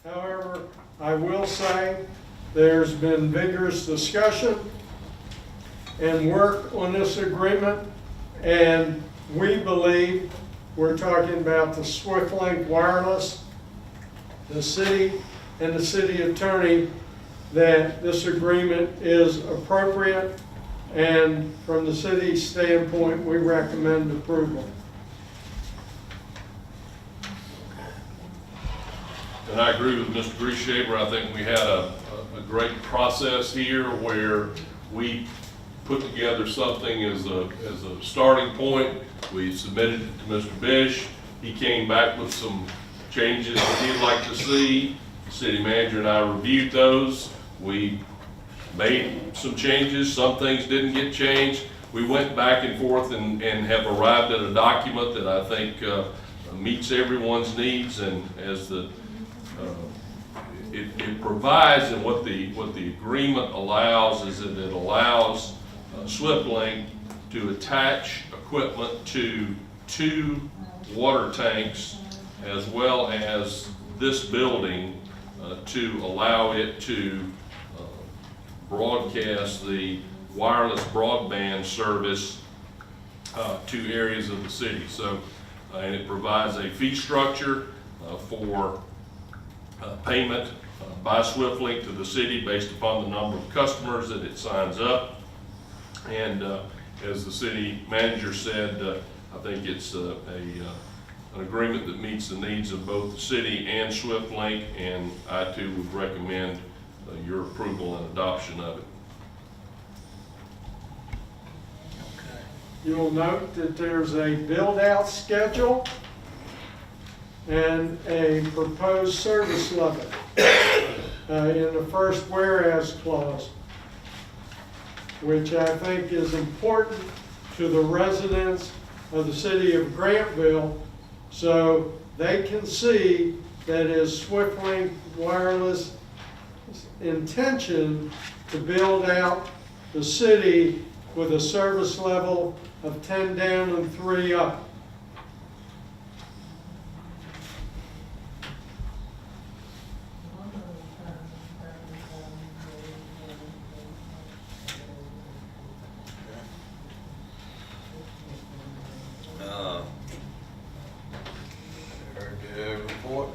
However, I will say there's been vigorous discussion and work on this agreement, and we believe, we're talking about the SwiftLink Wireless, the city and the city attorney, that this agreement is appropriate, and from the city's standpoint, we recommend approval. And I agree with Mr. Grieshaber. I think we had a great process here where we put together something as a starting point. We submitted it to Mr. Bish. He came back with some changes that he'd like to see. The city manager and I reviewed those. We made some changes. Some things didn't get changed. We went back and forth and have arrived at a document that I think meets everyone's needs, and as it provides, and what the agreement allows is that it allows SwiftLink to attach equipment to 2 water tanks as well as this building to allow it to broadcast the wireless broadband service to areas of the city. So, and it provides a fee structure for payment by SwiftLink to the city based upon the number of customers that it signs up. And as the city manager said, I think it's an agreement that meets the needs of both the city and SwiftLink, and I too would recommend your approval and adoption of it. You'll note that there's a build-out schedule and a proposed service level in the first whereas clause, which I think is important to the residents of the city of Grantville, so they can see that is SwiftLink Wireless intention to build out the city with a service level of 10 down and 3 up. Heard the report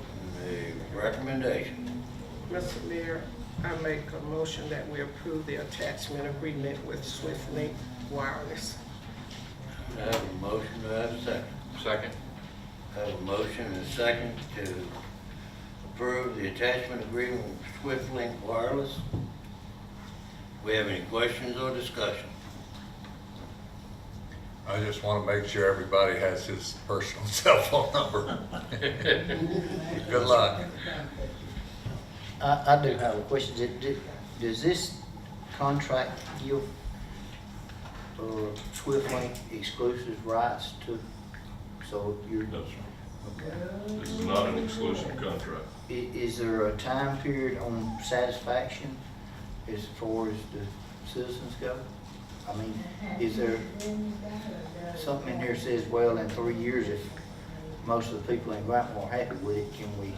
and the recommendation. Mr. Mayor, I make a motion that we approve the attachment agreement with SwiftLink Wireless. I have a motion, do I have a second? Second. I have a motion and a second to approve the attachment agreement with SwiftLink Wireless. We have any questions or discussion? I just want to make sure everybody has his personal cell phone number. Good luck. I do have a question. Does this contract give SwiftLink exclusive rights to, so you're, No, sir. okay. This is not an exclusive contract. Is there a time period on satisfaction as far as the citizens go? I mean, is there something in here says, well, in 3 years, if most of the people in Grantville are happy with it, can we?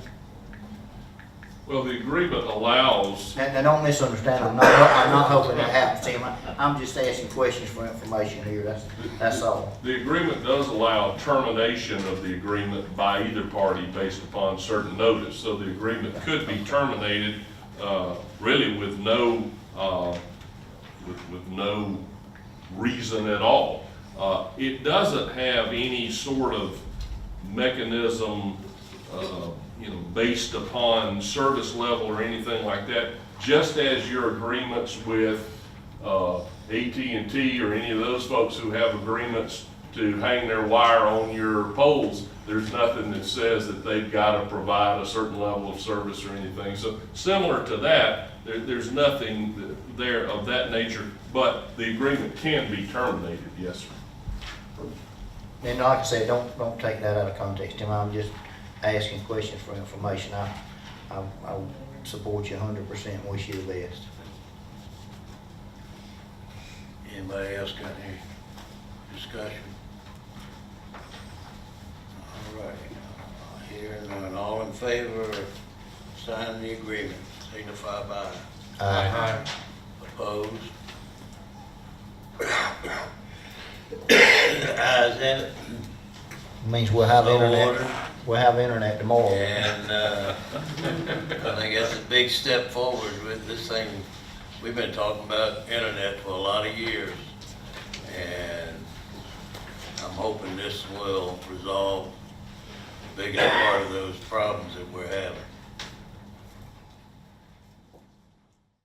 Well, the agreement allows, Now don't misunderstand, I'm not hoping that happens to him. I'm just asking questions for information here, that's all. the agreement does allow termination of the agreement by either party based upon certain notice. So the agreement could be terminated really with no with no reason at all. It doesn't have any sort of mechanism based upon service level or anything like that, just as your agreements with AT&T or any of those folks who have agreements to hang their wire on your poles. There's nothing that says that they've got to provide a certain level of service or anything. So similar to that, there's nothing there of that nature, but the agreement can be terminated, yes, sir. And like I said, don't take that out of context, Tim. I'm just asking questions for information. I support you 100% and wish you the best. Anybody else got any discussion? All right, hearing none, all in favor, sign the agreement, signify by Aye. opposed. Ayes have it. Means we'll have So internet, ordered. we'll have internet tomorrow. And I think that's a big step forward with this thing. We've been talking about internet for a lot of years. And I'm hoping this will resolve the biggest part of those problems that we're having.